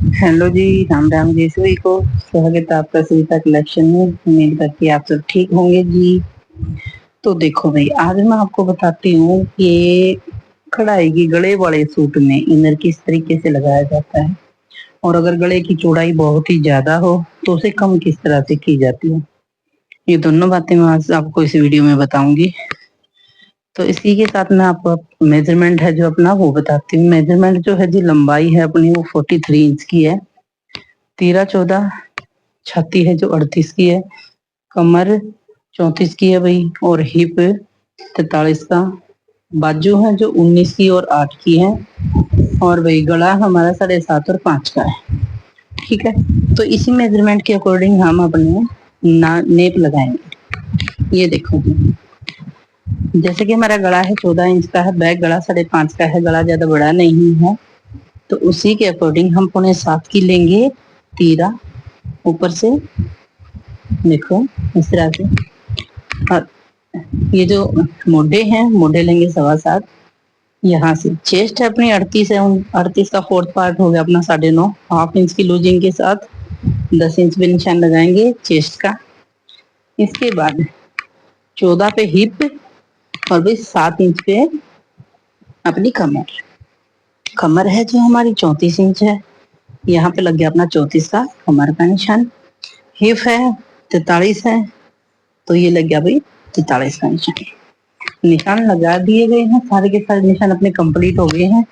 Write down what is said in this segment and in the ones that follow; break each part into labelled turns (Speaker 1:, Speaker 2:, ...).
Speaker 1: Hello जी, राम राम जी सभी को। स्वागत है आपका सविता कलेक्शन में। उम्मीद करती है आप सब ठीक होंगे जी। तो देखो भाई, आज मैं आपको बताती हूँ कि कढ़ाई की गले वाले सूट में इनर किस तरीके से लगाया जाता है, और अगर गले की चौड़ाई बहुत ही ज्यादा हो तो उसे कम किस तरह से की जाती है। ये दोनों बातें मैं आज आपको इस वीडियो में बताऊंगी। तो इसी के साथ मैं आपको मेजरमेंट है जो अपना वो बताती हूँ। मेजरमेंट जो है जी, लंबाई है अपनी वो 43 इंच की है। तीरा 14, छाती है जो 38 की है, कमर 34 की है भाई, और हिप 43 का, बाजू है जो 19 की और 8 की है, और भाई गला हमारा 7.5 और 5 का है। ठीक है, तो इसी मेजरमेंट के अकॉर्डिंग हम अपने नेप लगाएंगे। ये देखो जी, जैसे कि हमारा गला है 14 इंच का है, बैक गला 5.5 का है, गला ज्यादा बड़ा नहीं है, तो उसी के अकॉर्डिंग हम 6.25 की लेंगे तीरा ऊपर से। देखो इस तरह से। और ये जो मोढे हैं, मोढे लेंगे 7.25। यहाँ से चेस्ट है अपनी 38 है, 38 का फोर्थ पार्ट हो गया अपना 9.5, हाफ इंच की लूजिंग के साथ 10 इंच पे निशान लगाएंगे चेस्ट का। इसके बाद 14 पे हिप, और भाई 7 इंच पे अपनी कमर। कमर है जो हमारी 34 इंच है, यहाँ पे लग गया अपना 34 का कमर का निशान। हिप है 43 है, तो ये लग गया भाई 43 का निशान। निशान लगा दिए गए हैं, सारे के सारे निशान अपने कंप्लीट हो गए हैं।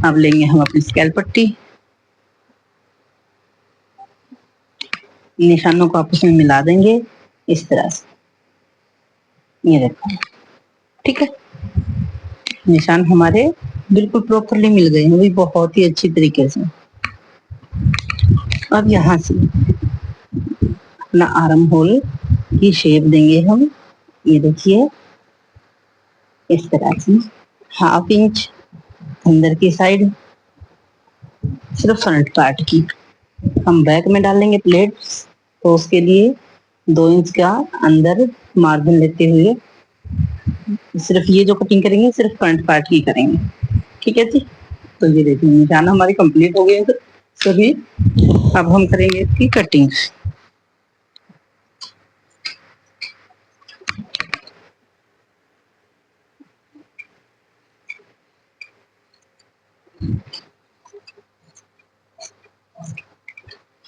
Speaker 1: अब लेंगे हम अपनी स्केल पट्टी, निशानों को आपस में मिला देंगे इस तरह से। ये देखो, ठीक है, निशान हमारे बिल्कुल प्रॉपरली मिल गए हैं भाई, बहुत ही अच्छी तरीके से। अब यहाँ से अपना आर्म होल की शेप देंगे हम। ये देखिए इस तरह से, हाफ इंच अंदर की साइड, सिर्फ फ्रंट पार्ट की। हम बैक में डालेंगे प्लेट्स, तो उसके लिए 2 इंच का अंदर मार्जिन लेते हुए सिर्फ ये जो कटिंग करेंगे सिर्फ फ्रंट पार्ट की करेंगे। ठीक है जी, तो ये देखिए निशान हमारे कंप्लीट हो गए हैं सभी। अब हम करेंगे इसकी कटिंग।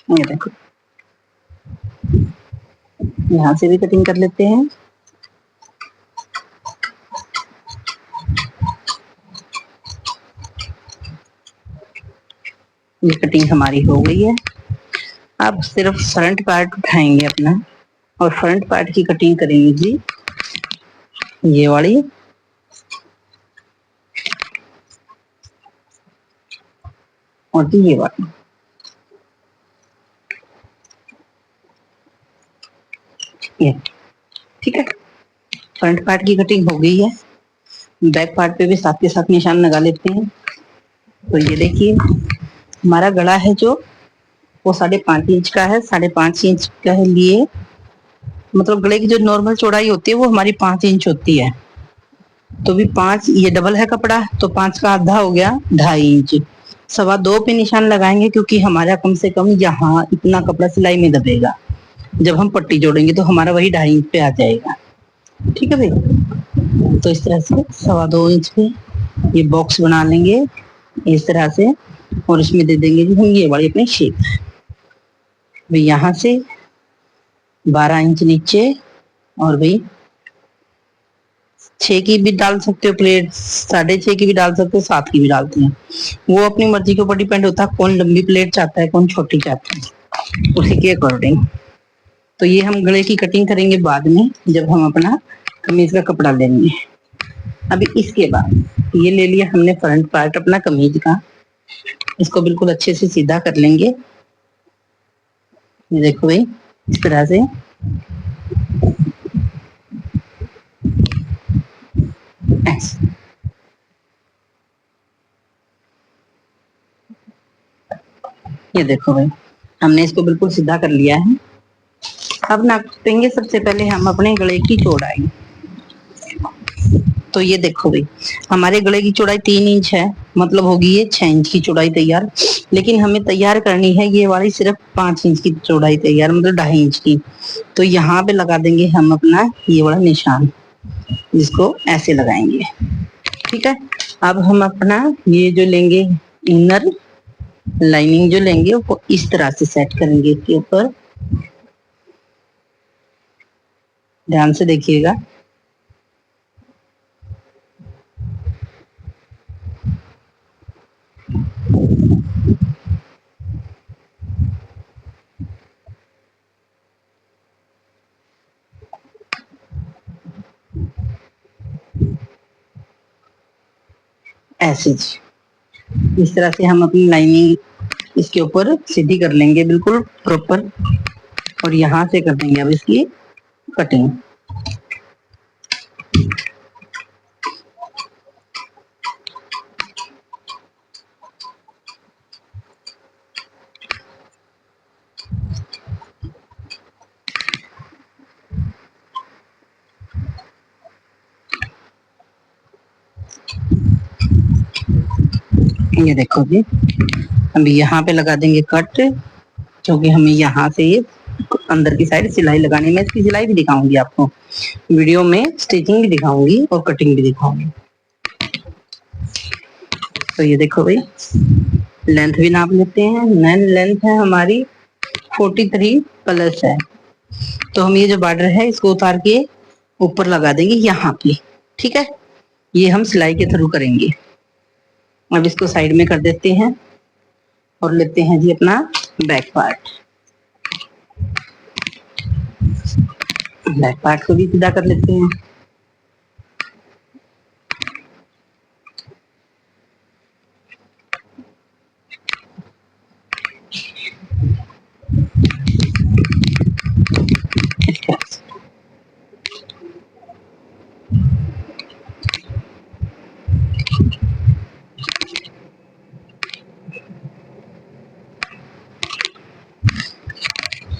Speaker 1: ये देखो, यहाँ से भी कटिंग कर लेते हैं। ये कटिंग हमारी हो गई है। अब सिर्फ फ्रंट पार्ट उठाएंगे अपना, और फ्रंट पार्ट की कटिंग करेंगे जी, ये वाली। और जी ये वाली, ये ठीक है। फ्रंट पार्ट की कटिंग हो गई है। बैक पार्ट पे भी साथ के साथ निशान लगा लेते हैं। तो ये देखिए हमारा गला है जो वो 5.5 इंच का है, 5.5 इंच का है लिए, मतलब गले की जो नॉर्मल चौड़ाई होती है वो हमारी 5 इंच होती है। तो भी 5, ये डबल है कपड़ा, तो 5 का आधा हो गया 2.5 इंच। 2.25 पे निशान लगाएंगे, क्योंकि हमारा कम से कम यहाँ इतना कपड़ा सिलाई में दबेगा। जब हम पट्टी जोड़ेंगे तो हमारा वही 2.5 इंच पे आ जाएगा। ठीक है भाई, तो इस तरह से 2.25 इंच पे ये बॉक्स बना लेंगे इस तरह से, और इसमें दे देंगे जी हम ये वाली अपनी शेप। भाई यहाँ से 12 इंच नीचे, और भाई 6 की भी डाल सकते हो प्लेट, 6.5 की भी डाल सकते हो, 7 की भी डालते हैं। वो अपनी मर्जी के ऊपर डिपेंड होता है, कौन लंबी प्लेट चाहता है कौन छोटी चाहता है, उसी के अकॉर्डिंग। तो ये हम गले की कटिंग करेंगे बाद में, जब हम अपना कमीज का कपड़ा लेंगे। अभी इसके बाद ये ले लिया हमने फ्रंट पार्ट अपना कमीज का, इसको बिल्कुल अच्छे से सीधा कर लेंगे। ये देखो भाई इस तरह से। ऐसे ये देखो भाई, हमने इसको बिल्कुल सीधा कर लिया है। अब नापेंगे सबसे पहले हम अपने गले की चौड़ाई। तो ये देखो भाई, हमारे गले की चौड़ाई 3 इंच है, मतलब होगी ये 6 इंच की चौड़ाई तैयार। लेकिन हमें तैयार करनी है ये वाली सिर्फ 5 इंच की चौड़ाई तैयार, मतलब 2.5 इंच की। तो यहाँ पे लगा देंगे हम अपना ये वाला निशान, जिसको ऐसे लगाएंगे। ठीक है, अब हम अपना ये जो लेंगे इनर लाइनिंग जो लेंगे वो इस तरह से सेट करेंगे इसके ऊपर। ध्यान से देखिएगा। ऐसे इस तरह से हम अपनी लाइनिंग इसके ऊपर सीधी कर लेंगे बिल्कुल प्रॉपर, और यहाँ से कर देंगे अब इसकी कटिंग। ये देखो जी, अभी यहाँ पे लगा देंगे कट, क्योंकि हमें यहाँ से ये अंदर की साइड सिलाई लगानी है। मैं इसकी सिलाई भी दिखाऊंगी आपको वीडियो में, स्टिचिंग भी दिखाऊंगी और कटिंग भी दिखाऊंगी। तो ये देखो भाई, लेंथ भी नाप लेते हैं। लेंथ है हमारी 43 प्लस है। तो हम ये जो बॉर्डर है इसको उतार के ऊपर लगा देंगे यहाँ पे। ठीक है, ये हम सिलाई के थ्रू करेंगे। अब इसको साइड में कर देते हैं और लेते हैं जी अपना बैक पार्ट। बैक पार्ट को भी सीधा कर लेते हैं।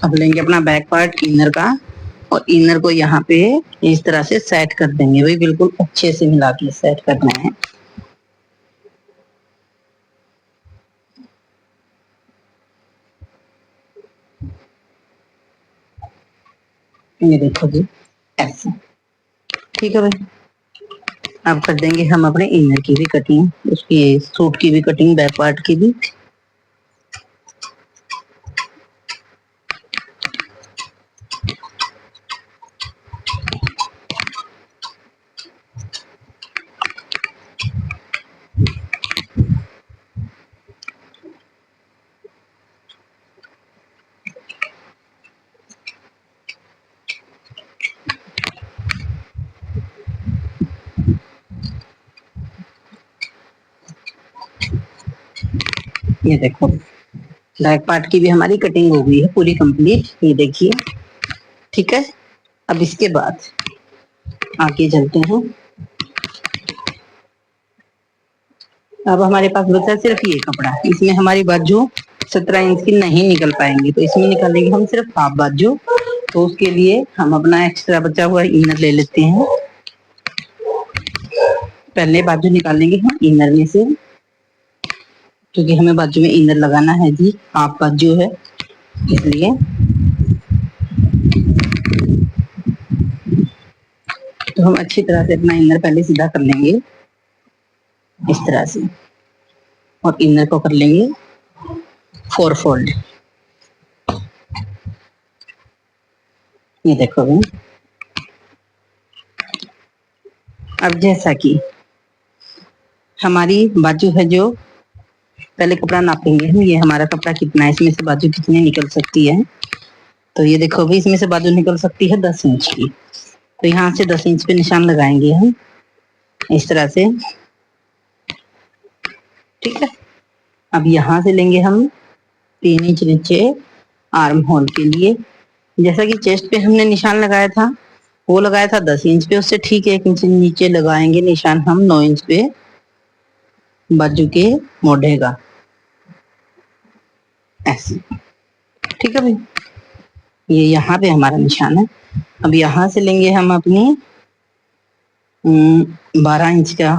Speaker 1: अब लेंगे अपना बैक पार्ट इनर का, और इनर को यहाँ पे इस तरह से सेट कर देंगे भाई, बिल्कुल अच्छे से मिला के सेट करना है। ये देखो जी ऐसे। ठीक है भाई, अब कर देंगे हम अपने इनर की भी कटिंग, उसकी सूट की भी कटिंग, बैक पार्ट की भी। ये देखो बैक पार्ट की भी हमारी कटिंग हो गई है पूरी कंप्लीट, ये देखिए। ठीक है, अब इसके बाद आगे चलते हैं। अब हमारे पास बचा सिर्फ ये कपड़ा, इसमें हमारी बाजू 17 इंच की नहीं निकल पाएंगी, तो इसमें निकालेंगे हम सिर्फ हाफ बाजू। तो उसके लिए हम अपना एक्स्ट्रा बचा हुआ इनर ले लेते हैं। पहले बाजू निकालेंगे हम इनर में से, क्योंकि हमें बाजू में इनर लगाना है जी, हाफ बाजू है इसलिए। तो हम अच्छी तरह से अपना इनर पहले सीधा कर लेंगे इस तरह से, और इनर को कर लेंगे 4 फोल्ड। ये देखो भाई, अब जैसा कि हमारी बाजू है जो, पहले कपड़ा नापेंगे हम, ये हमारा कपड़ा कितना है, इसमें से बाजू कितनी निकल सकती है। तो ये देखो भाई, इसमें से बाजू निकल सकती है 10 इंच की। तो यहाँ से 10 इंच पे निशान लगाएंगे हम इस तरह से। ठीक है, अब यहाँ से लेंगे हम 3 इंच नीचे आर्म होल के लिए। जैसा कि चेस्ट पे हमने निशान लगाया था, वो लगाया था 10 इंच पे, उससे ठीक 1 इंच नीचे लगाएंगे निशान हम 9 इंच पे बाजू के मोढ़े का, ऐसे। ठीक है भाई, ये यहाँ पे हमारा निशान है। अब यहाँ से लेंगे हम अपनी 12 इंच का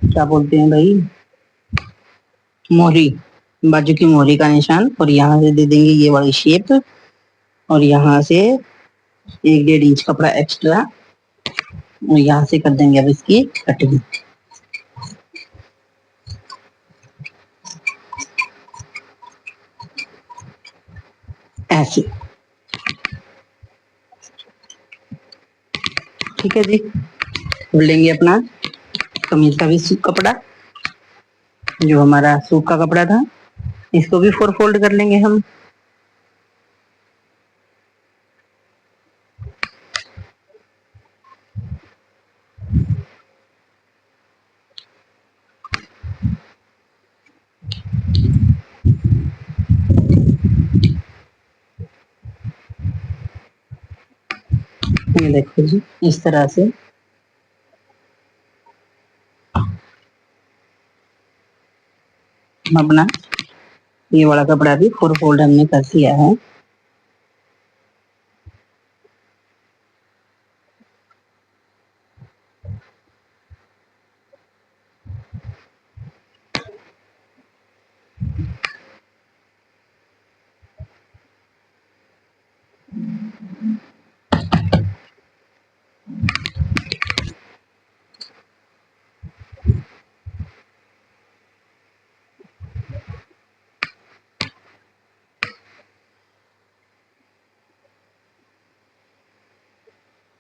Speaker 1: क्या बोलते हैं भाई, मोहरी, बाजू की मोहरी का निशान। और यहाँ से दे देंगे ये वाली शेप, और यहाँ से 1-1.5 इंच कपड़ा एक्स्ट्रा, और यहाँ से कर देंगे अब इसकी कटिंग ऐसे। ठीक है जी। अब लेंगे अपना कमीज का भी कपड़ा, जो हमारा सूट का कपड़ा था, इसको भी 4 फोल्ड कर लेंगे हम। ये देखो जी, इस तरह से हम अपना ये वाला कपड़ा भी 4 फोल्ड हमने कर दिया है।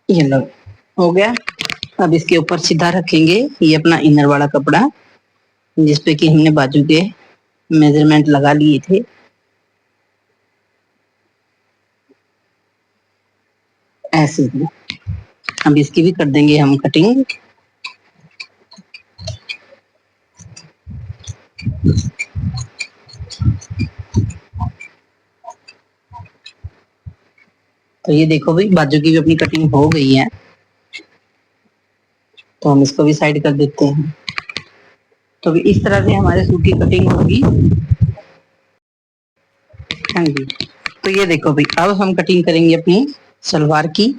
Speaker 1: ये लो, हो गया। अब इसके ऊपर सीधा रखेंगे ये अपना इनर वाला कपड़ा, जिसपे कि हमने बाजू के मेजरमेंट लगा लिए थे। ऐसे ही अब इसकी भी कर देंगे हम कटिंग। तो ये देखो भाई, बाजू की भी अपनी कटिंग हो गई है, तो हम इसको भी साइड कर देते हैं। तो इस तरह से हमारे सूट की कटिंग होगी। हाँ जी। तो ये देखो भाई, अब हम कटिंग करेंगे अपनी सलवार की।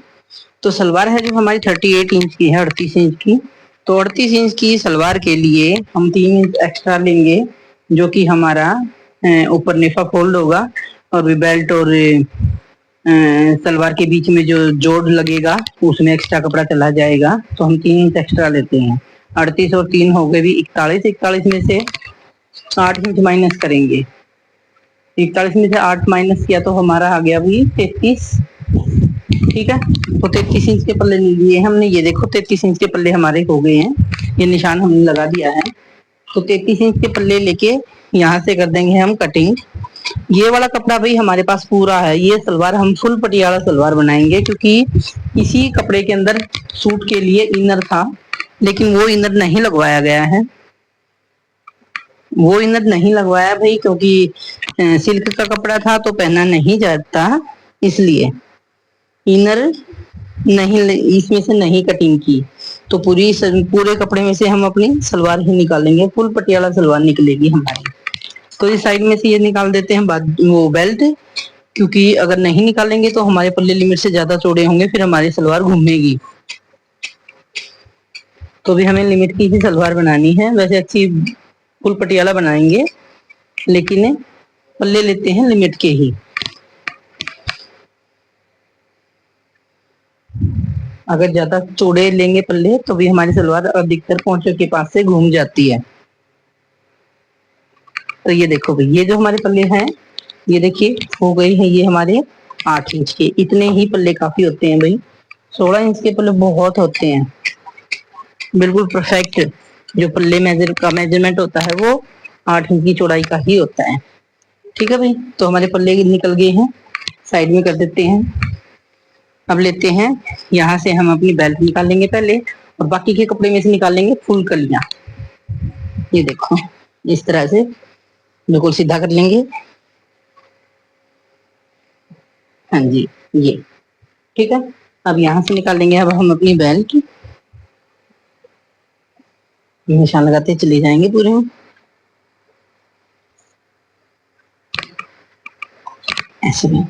Speaker 1: तो सलवार है जो हमारी 38 इंच की है, 38 इंच की। तो 38 इंच की सलवार के लिए हम 3 इंच एक्स्ट्रा लेंगे, जो कि हमारा ऊपर नेफा फोल्ड होगा, और भी बेल्ट और सलवार के बीच में जो जोड़ लगेगा उसमें एक्स्ट्रा कपड़ा चला जाएगा। तो हम 3 इंच एक्स्ट्रा लेते हैं। 38 और 3 हो गए भी 41। 41 में से 8 इंच माइनस करेंगे। 41 में से 8 माइनस किया तो हमारा आ गया भी 33। ठीक है। तो 33 इंच के पल्ले लिए हमने। ये देखो 33 इंच के पल्ले हमारे हो गए हैं, ये निशान हमने लगा दिया है। तो 33 इंच के पल्ले लेके यहाँ से कर देंगे हम कटिंग। ये वाला कपड़ा भाई हमारे पास पूरा है। ये सलवार हम फुल पटियाला सलवार बनाएंगे, क्योंकि इसी कपड़े के अंदर सूट के लिए इनर था, लेकिन वो इनर नहीं लगवाया गया है। वो इनर नहीं लगवाया भाई, क्योंकि सिल्क का कपड़ा था तो पहना नहीं जाता, इसलिए इनर नहीं, इसमें से नहीं कटिंग की। तो पूरे कपड़े में से हम अपनी सलवार ही निकालेंगे, फुल पटियाला सलवार निकलेगी हमारी। तो इस साइड में से ये निकाल देते हैं वो बेल्ट, क्योंकि अगर नहीं निकालेंगे तो हमारे पल्ले लिमिट से ज्यादा चौड़े होंगे, फिर हमारी सलवार घूमेगी। तो भी हमें लिमिट की ही सलवार बनानी है। वैसे अच्छी फुल पटियाला बनाएंगे, लेकिन पल्ले लेते हैं लिमिट के ही। अगर ज्यादा चौड़े लेंगे पल्ले तो भी हमारी सलवार अधिकतर पहुंचों के पास से घूम जाती है। तो ये देखो भाई, ये जो हमारे पल्ले हैं, ये देखिए हो गए हैं ये हमारे 8 इंच के। इतने ही पल्ले काफी होते हैं भाई, 16 इंच के पल्ले बहुत होते हैं। बिल्कुल परफेक्ट जो पल्ले मेजरमेंट होता है वो 8 इंच की चौड़ाई का ही होता है। ठीक है भाई, तो हमारे पल्ले निकल गए हैं, साइड में कर देते हैं। अब लेते हैं यहाँ से हम अपनी बेल्ट निकालेंगे पहले, और बाकी के कपड़े में से निकालेंगे फुल कलियां। ये देखो इस तरह से बिल्कुल सीधा कर लेंगे। हाँ जी, ये ठीक है। अब यहाँ से निकालेंगे अब हम अपनी बेल्ट, निशान लगाते चले जाएंगे पूरे में ऐसे में।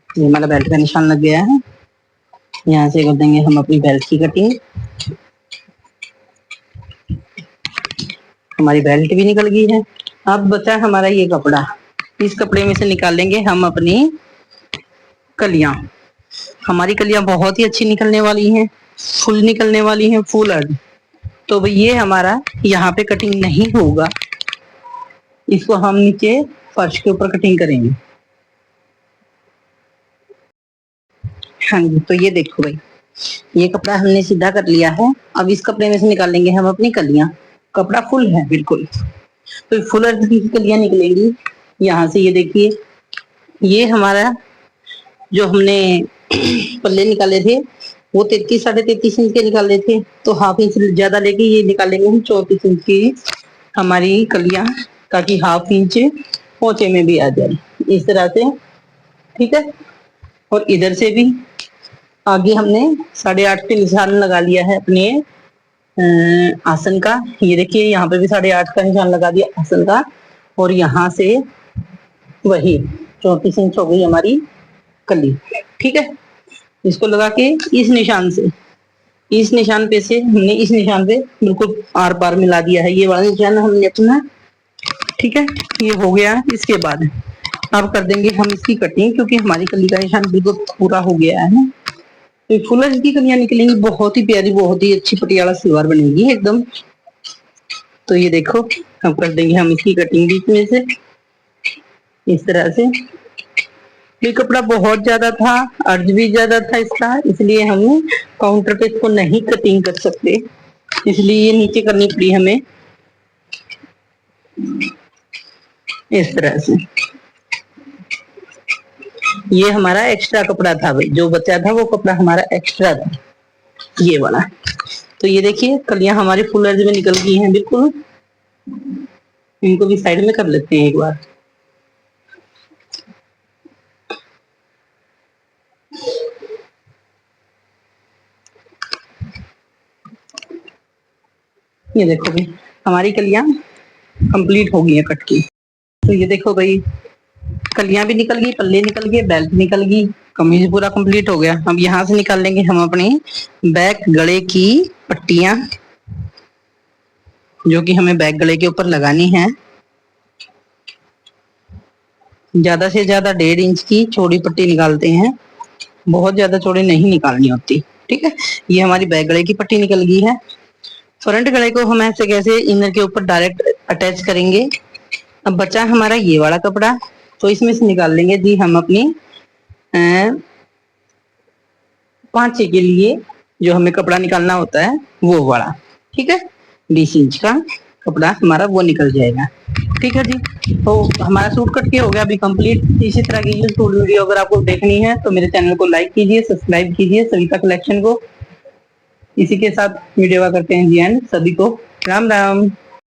Speaker 1: ये हमारा बेल्ट का निशान लग गया है। यहाँ से कर देंगे हम अपनी बेल्ट की कटिंग। हमारी बेल्ट भी निकल गई है। अब बचा हमारा ये कपड़ा। इस कपड़े में से निकालेंगे हम अपनी कलियां। हमारी कलियां बहुत ही अच्छी निकलने वाली हैं, फुल निकलने वाली हैं, फुल अर्ध। तो भाई ये हमारा यहाँ पे कटिंग नहीं होगा, इसको हम नीचे फर्श के ऊपर कटिंग करेंगे। हाँ जी, तो ये देखो भाई, ये कपड़ा हमने सीधा कर लिया है। अब इस कपड़े में से निकालेंगे हम अपनी कलियां। कपड़ा फुल है बिल्कुल, तो फुल अर्ध की कलियां निकलेंगी यहाँ से। ये देखिए, ये हमारा जो हमने पल्ले निकाले थे वो 33 साढ़े 33 इंच के निकाले थे, तो हाफ इंच ज्यादा लेके ये निकालेंगे हम 34 इंच की हमारी कलियां, ताकि हाफ इंच पोंचे में भी आ जाए इस तरह से। ठीक है, और इधर से भी आगे हमने 8.5 के निशान लगा लिया है अपने आसन का। ये देखिए, यहाँ पे भी 8.5 का निशान लगा दिया आसन का, और यहाँ से वही 34 इंच हो गई हमारी कली। ठीक है, इसको लगा के इस निशान पे से हमने इस निशान पे बिल्कुल आर पार मिला दिया है, ये वाला निशान हमने अपना। ठीक है, ये हो गया। इसके बाद अब कर देंगे हम इसकी कटिंग, क्योंकि हमारी कली का निशान बिल्कुल पूरा हो गया है। तो फुल अर्ध की कलियां निकलेंगी, बहुत ही प्यारी, बहुत ही अच्छी पटियाला सलवार बनेगी एकदम। तो ये देखो, हम कर देंगे हम इसकी कटिंग बीच में से इस तरह से। ये कपड़ा बहुत ज्यादा था, अर्ज भी ज्यादा था इसका, इसलिए हम काउंटर पे इसको नहीं कटिंग कर सकते, इसलिए ये नीचे करनी पड़ी हमें इस तरह से। ये हमारा एक्स्ट्रा कपड़ा था भाई, जो बचा था वो कपड़ा हमारा एक्स्ट्रा था, ये वाला। तो ये देखिए, कलियां हमारी फुल अर्ज में निकल गई हैं बिल्कुल। इनको भी साइड में कर लेते हैं एक बार। ये देखो भाई, हमारी कलियां कंप्लीट हो गई है कट की। तो ये देखो भाई, कलियां भी निकल गई, पल्ले निकल गए, बेल्ट निकल गई, कमीज पूरा कंप्लीट हो गया। अब यहाँ से निकाल लेंगे हम अपनी बैक गले की पट्टियां, जो कि हमें बैक गले के ऊपर लगानी है। ज्यादा से ज्यादा 1.5 इंच की चौड़ी पट्टी निकालते हैं, बहुत ज्यादा चौड़ी नहीं निकालनी होती। ठीक है, ये हमारी बैक गले की पट्टी निकल गई है। फ्रंट गले को हम ऐसे कैसे इनर के ऊपर डायरेक्ट अटैच करेंगे। अब बचा हमारा ये वाला कपड़ा, तो इसमें से निकाल लेंगे जी हम अपनी पांचे के लिए जो हमें कपड़ा निकालना होता है वो वाला। ठीक है, 20 इंच का कपड़ा हमारा वो निकल जाएगा। ठीक है जी, तो हमारा सूट कट के हो गया अभी कंप्लीट। इसी तरह की सूट वीडियो अगर आपको देखनी है तो मेरे चैनल को लाइक कीजिए, सब्सक्राइब कीजिए सविता कलेक्शन को। इसी के साथ वीडियो करते हैं जी एंड। सभी को राम राम।